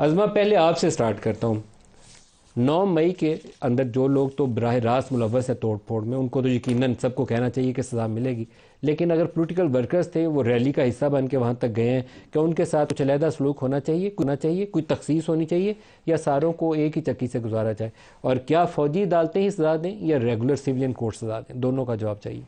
ازما پہلے آپ سے سٹارٹ کرتا ہوں. 9 مئی کے اندر جو لوگ تو براہ راست ملوث ہے توڑ پھوڑ میں، ان کو تو یقیناً سب کو کہنا چاہیے کہ سزا ملے گی. لیکن اگر پولیٹیکل ورکرز تھے، وہ ریلی کا حصہ بن کے وہاں تک گئے ہیں، کہ ان کے ساتھ کچھ علیحدہ سلوک ہونا چاہیے، کوئی تخصیص ہونی چاہیے، یا ساروں کو ایک ہی چکی سے گزارا جائے؟ اور کیا فوجی عدالتیں ہی سزا دیں یا ریگولر سیولین کورٹ سزا دیں؟ دونوں کا جواب چاہیے.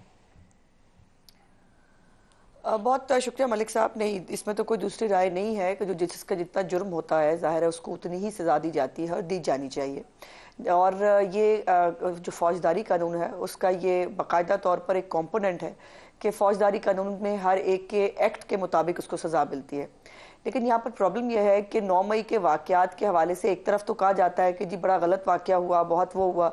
بہت شکریہ ملک صاحب. نہیں، اس میں تو کوئی دوسری رائے نہیں ہے کہ جس کا جتنا جرم ہوتا ہے ظاہر ہے اس کو اتنی ہی سزا دی جاتی ہے اور دی جانی چاہیے. اور یہ جو فوجداری قانون ہے اس کا یہ باقاعدہ طور پر ایک کمپوننٹ ہے کہ فوجداری قانون میں ہر ایک کے ایکٹ کے مطابق اس کو سزا ملتی ہے. لیکن یہاں پر پرابلم یہ ہے کہ 9 مئی کے واقعات کے حوالے سے ایک طرف تو کہا جاتا ہے کہ جی بڑا غلط واقعہ ہوا، بہت وہ ہوا،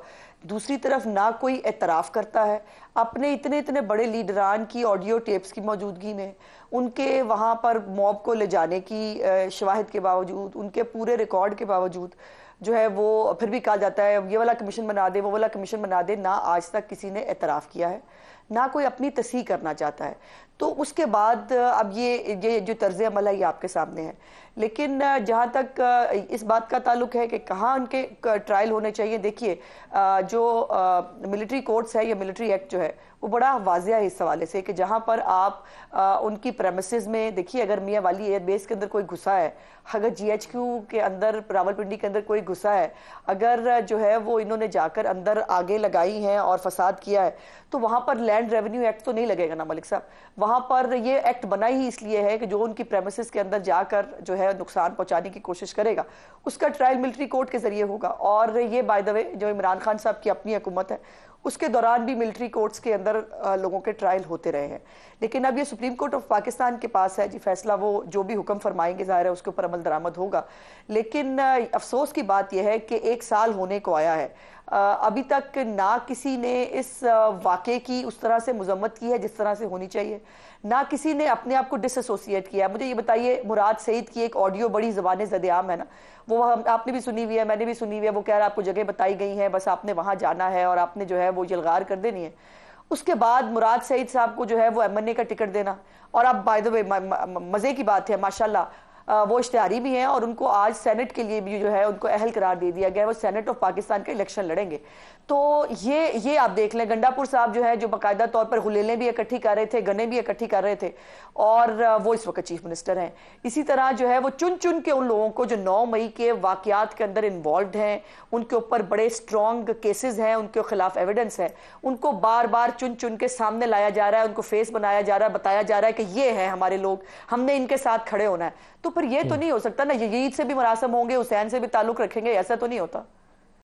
دوسری طرف نہ کوئی اعتراف کرتا ہے اپنے اتنے بڑے لیڈران کی آڈیو ٹیپس کی موجودگی میں، ان کے وہاں پر موب کو لے جانے کی شواہد کے باوجود، ان کے پورے ریکارڈ کے باوجود جو ہے وہ پھر بھی کہا جاتا ہے یہ والا کمیشن بنا دے، وہ والا کمیشن بنا دے. نہ آج تک کسی نے اعتراف کیا ہے، نہ کوئی اپنی تصحیح کرنا چاہتا ہے. تو اس کے بعد اب یہ جو طرز عمل ہے یہ آپ کے سامنے ہے. لیکن جہاں تک اس بات کا تعلق ہے کہ کہاں ان کے ٹرائل ہونے چاہیے، دیکھیے جو ملٹری کورٹس ہے یا ملٹری ایکٹ جو ہے وہ بڑا واضح ہے اس حوالے سے کہ جہاں پر آپ ان کی پریمیسز میں دیکھیے، اگر میاں والی ایئر بیس کے اندر کوئی گھسا ہے، اگر جی ایچ کیو کے اندر راولپنڈی کے اندر کوئی گھسا ہے، اگر جو ہے وہ انہوں نے جا کر اندر آگے لگائی ہیں اور فساد کیا ہے، تو وہاں پر لینڈ ریونیو ایکٹ تو نہیں لگے گا نا ملک صاحب. وہاں پر یہ ایکٹ بنا ہی اس لیے ہے کہ جو ان کی پریمیسز کے اندر جا کر جو ہے نقصان پہنچانے کی کوشش کرے گا اس کا ٹرائل ملٹری کورٹ کے ذریعے ہوگا. اور یہ بائی دا وے جو عمران خان صاحب کی اپنی حکومت ہے اس کے دوران بھی ملٹری کورٹس کے اندر لوگوں کے ٹرائل ہوتے رہے ہیں. لیکن اب یہ سپریم کورٹ آف پاکستان کے پاس ہے جی فیصلہ، وہ جو بھی حکم فرمائیں گے ظاہر ہے اس کے اوپر عمل درآمد ہوگا. لیکن افسوس کی بات یہ ہے کہ 1 سال ہونے کو آیا ہے، ابھی تک نہ کسی نے اس واقعے کی اس طرح سے مذمت کی ہے جس طرح سے ہونی چاہیے، نہ کسی نے اپنے آپ کو ڈس ایسوسیٹ کیا ہے. مجھے یہ بتائیے، مراد سعید کی ایک آڈیو بڑی زبان زد عام ہے نا، وہ آپ نے بھی سنی ہوئی ہے، میں نے بھی سنی ہوئی ہے. وہ کہہ رہا ہے آپ کو جگہ بتائی گئی ہیں، بس آپ نے وہاں جانا ہے اور آپ نے جو ہے وہ یلغار کر دینی ہے. اس کے بعد مراد سعید صاحب کو جو ہے وہ ایم این اے کا ٹکٹ دینا، اور اب بائی دا وے مزے کی بات ہے ماشاءاللہ وہ اشتہاری بھی ہیں اور ان کو آج سینٹ کے لیے بھی جو ہے ان کو اہل قرار دے دیا گیا ہے، وہ سینٹ آف پاکستان کا الیکشن لڑیں گے. تو یہ آپ دیکھ لیں، گنڈا پور صاحب جو ہے جو باقاعدہ طور پر غلیلیں بھی اکٹھی کر رہے تھے، گنے بھی اکٹھی کر رہے تھے، اور وہ اس وقت چیف منسٹر ہیں. اسی طرح جو ہے وہ چن کے ان لوگوں کو جو 9 مئی کے واقعات کے اندر انوالوڈ ہیں، ان کے اوپر بڑے سٹرونگ کیسز ہیں، ان کے خلاف ایویڈنس ہے، ان کو بار بار چن کے سامنے لایا جا رہا ہے، ان کو فیس بنایا جا رہا ہے، بتایا جا رہا ہے کہ یہ ہیں ہمارے لوگ، ہم نے ان کے ساتھ کھڑے ہونا ہے. تو پھر یہ تو نہیں ہو سکتا نا، یزید سے بھی مراسم ہوں گے، حسین سے بھی تعلق رکھیں گے، ایسا تو نہیں ہوتا.